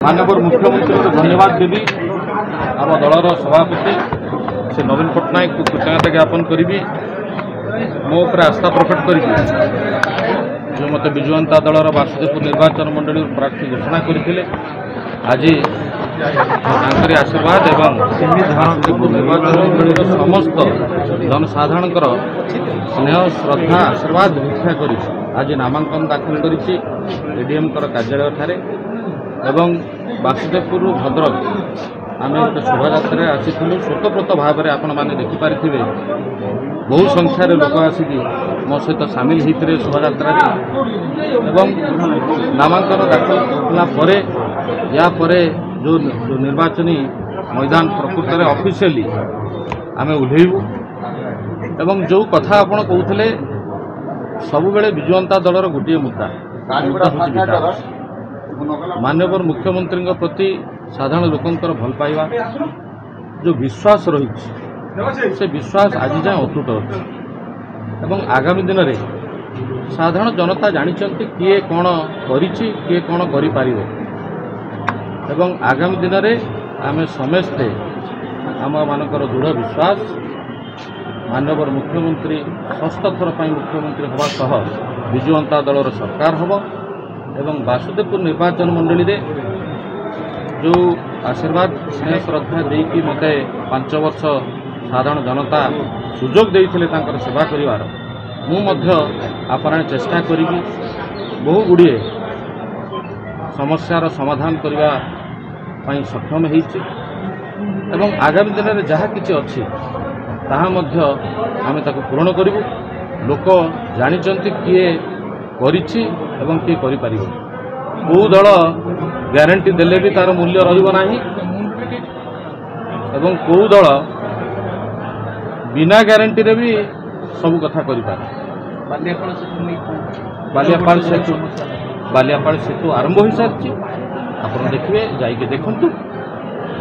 माननीय मुख्यमंत्री को धन्यवाद देवी आम दलर सभापति से नवीन पट्टनायक को कृतज्ञता ज्ञापन करी मो उपर आस्था प्रकट कर जो मत विजु जनता दलर बासुदेवपुर निर्वाचन मंडली प्रार्थी घोषणा करते आज आशीर्वाद एवं बासुदेवपुर निर्वाचन मंडली समस्त जनसाधारण स्नेह श्रद्धा आशीर्वाद भिक्षा कर आज नामांकन दाखिल करी एडीएम कार्यालय ठारे एवं बासुदेवपुर भद्रक आम एक शोभा आसीलु स्वतःप्रत भाव में आपण मैंने देखिपारे बहु संख्यार लोक आसिक मो सहित सामिल होते शोभा एवं नामांकन दाखिल कलापर या जो निर्वाचनी मैदान प्रकृत में ऑफिशियली आम ओह्लैबू एवं जो कथा आपण कहते सबु बेले विजु जनता दलर गोटे मुद्दा माननीय मुख्यमंत्री प्रति साधारण लोकंर भल पाइबा जो विश्वास रही से विश्वास आज जाए अतुट अच्छे एवं आगामी दिन में साधारण जनता जानते किए कौन किए कौन कर आगामी दिन में आम समस्ते आम मानकर दृढ़ विश्वास माननीय मुख्यमंत्री षष्ठ थर मुख्यमंत्री हवा सह विजु जनता दलर सरकार हम एवं बासुदेवपुर निर्वाचन मंडली रे जो आशीर्वाद स्नेह श्रद्धा देकी मते 5 वर्ष साधारण जनता सुजोग देइथिले तांकर सेवा करिवार मु मध्य आपण चेष्टा करी बहु गुड़िए समस्यार समाधान करबा पई सक्षम हेछि एवं आगामी दिन में जहाँ किछि अछि ताहा मध्य आमे ताको पूर्ण करिवु लोक जानिचंती किए करिछि एवं किए करि पारिबो को दल ग्यारंटी देले भी तार मूल्य रहिबो नाही एवं को दल बिना ग्यारंटी रे भी सब कथा करि पारे बालियापाल सेतु आरंभ हो सारी आपड़ देखिए जाइए देखु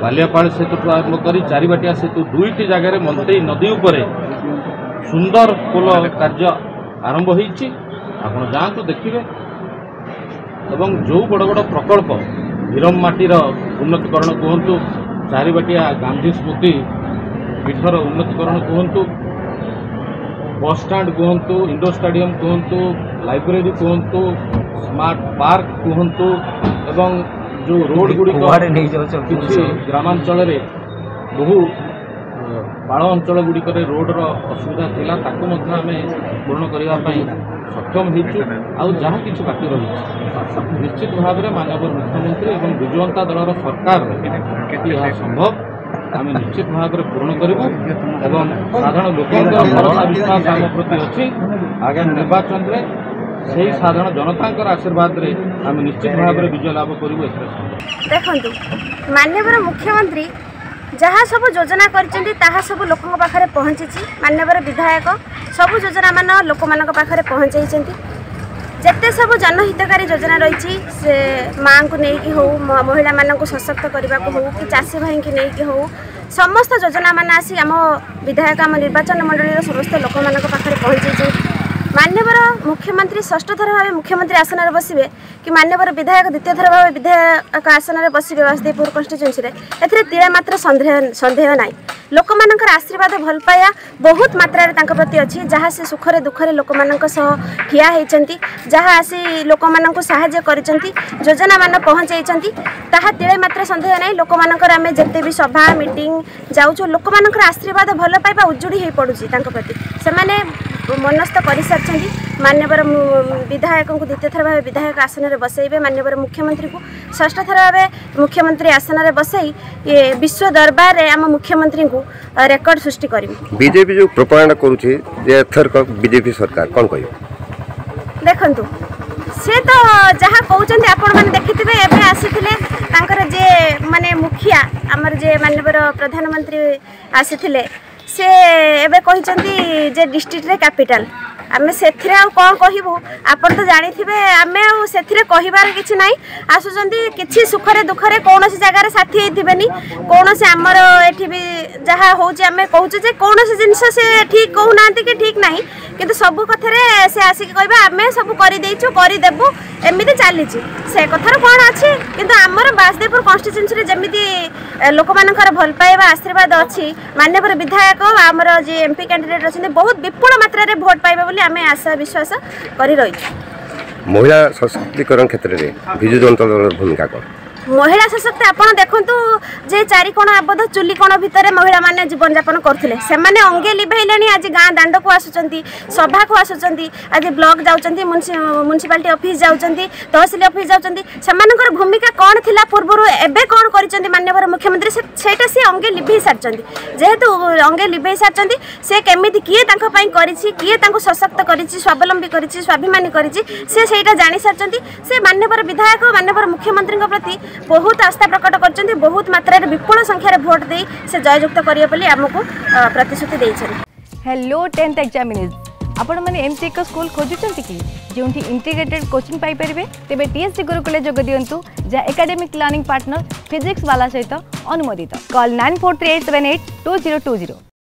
बालियापाल सेतु आरंभ कर चारिबाटिया सेतु 2टी जगार मंत्री नदी उपर सुंदर पोल कार्य आरंभ होती आप जातु देखिए एवं जो बड़ बड़ प्रकल्प हिरम माटीर उन्नतीकरण कहतु चारिबाटिया गांधी स्मृति पीठर उन्नतीकरण कहतु बस स्टाण्ड कहतु इंडोर स्टाडियम कहतु लाइब्रेरी कहतु स्मार्ट पार्क कहतु एवं जो रोड गुड़िक ग्रामांचल बहु बाड़ अंचल गुड़िक रोडर असुविधा थिला ताकू मध्य आमे पूर्ण करने सक्षम होइछु आउ जहाँ किछु बाकी रही निश्चित भाव में माननीय मुख्यमंत्री एवं विजु जनता दलर सरकार यह संभव आम निश्चित भाव में पूर्ण करूँ एवं साधारण लोक भरोसा विश्वास आम प्रति अच्छी आगामी निर्वाचन में से साधारण जनता आशीर्वाद रे आम निश्चित भाव में विजय लाभ करूँ। देखु माननीय मुख्यमंत्री जहाँ सब योजना कर सब लोक पाखे पहुँची माननीय विधायक सबू योजना मान लोक मान पाखे पहुँचाई जिते सब जनहितकारी योजना रही से माँ को लेकिन हो महिला मानक सशक्त करने को हो कि चाषी भाई की लेकिन हो समस्त योजना मान आसी आम विधायक आम निर्वाचन मंडली समस्त लोक मान पाखे पहुँचाई माननीय मुख्यमंत्री षष्ठ थर भाव मुख्यमंत्री आसन में बसवे कि माननीय विधायक द्वितीय थर भाव विधायक आसन में बसवे बासुदेवपुर कन्स्टिट्युएन्सी ए तीड़ा मात्र सन्देह ना लोक मानकर आशीर्वाद भल पाया बहुत मात्रा प्रति अच्छी जहाँ से सुखरे दुखरे लोक मानक ठिया होती जहाँ आसी लोक मानक साहाय्य करिसेंती योजना मान पहुँचाई ताहा तीड़े मात्र सन्देह ना लोक मानकर आमे जेते भी सभा मीटिंग जाऊँ लोक मानकर आशीर्वाद भल पाइबा उजुड़ी हो पड़ुची प्रति से मनस्थ कर सारी माननीय विधायक को द्वितीय थर भाव विधायक आसन में बसैबे माननीय मुख्यमंत्री को षष्ठ थर भाव मुख्यमंत्री आसन में बसई ये विश्व दरबार में आम मुख्यमंत्री को रेकर्ड सृष्टि कर बीजेपी जो प्रपारण कर बीजेपी सरकार कौन कह देखु से तो जहाँ कहते आपण मैंने देखिथे एवं आसी जे माने मुखिया आमर जे माननीय प्रधानमंत्री आसी से एबे कहते जे डिस्ट्रिक्ट रे कैपिटल आम से कौन कहबू आपन तो जानी थे आम से कहबार कि ना आसुँच कि सुखरे दुखरे कौन जगार साथी होनी कौन से आमर ये भी जहाँ हूँ आम कहूँ कौन जिन से ठीक कहूना कि ठीक ना कि सबू कथार से आसिक कह आम सब करदेचु करदेबू एमती चली से कथार कौन अच्छी किंतु आमर बासदेवपुर कन्स्टिट्यूएंसी जमी लोक मानकर भल पाइबा आशीर्वाद अच्छी माननीय विधायक आमर जी एमपी कैंडिडेट अच्छे बहुत विपुल मात्रा रे भोट पाइबा बोली आम आशा विश्वास कर रही। महिला सशक्तिकरण क्षेत्र में विजु जनता दल भूमिका कौन महिला सशक्त आपड़ देखु जे चारिकोण आबद्ध चुलीकोण भितर महिला माने जीवन यापन करते से अंगे लिभेले आज गाँ दांड को आसुँच सभा को आसुँच आज ब्लॉक जाऊँच म्युनिसिपालिटी ऑफिस जाऊँच तहसिल ऑफिस जाऊँच भूमिका कौन थिला पूर्व एबे कौन कर माननीय मुख्यमंत्री सेटा सी अंगे लिभे सारी जेहेतु अंगे लिभे सारी से केमी किए किए सशक्त कर स्वावलंबी कर स्वाभिमानी कर जानी सारी से माननीय विधायक माननीय मुख्यमंत्री प्रति बहुत आस्था प्रकट कर बहुत मात्रा विपुल संख्यार भोट दे से जययुक्त करेंगे आमको प्रतिश्रुति देइछन। हेलो 10th एग्जामिनीज आपण मैंने एमती एक स्कूल खोजुचंती कि जोंठी इंटीग्रेटेड कोचिंग पाई परिबे तेबे टीएससी गुरुकुले जोग दियंतु जा एकेडमिक लर्निंग पार्टनर फिजिक्स वाला सहित अनुमोदित कॉल 9438782020।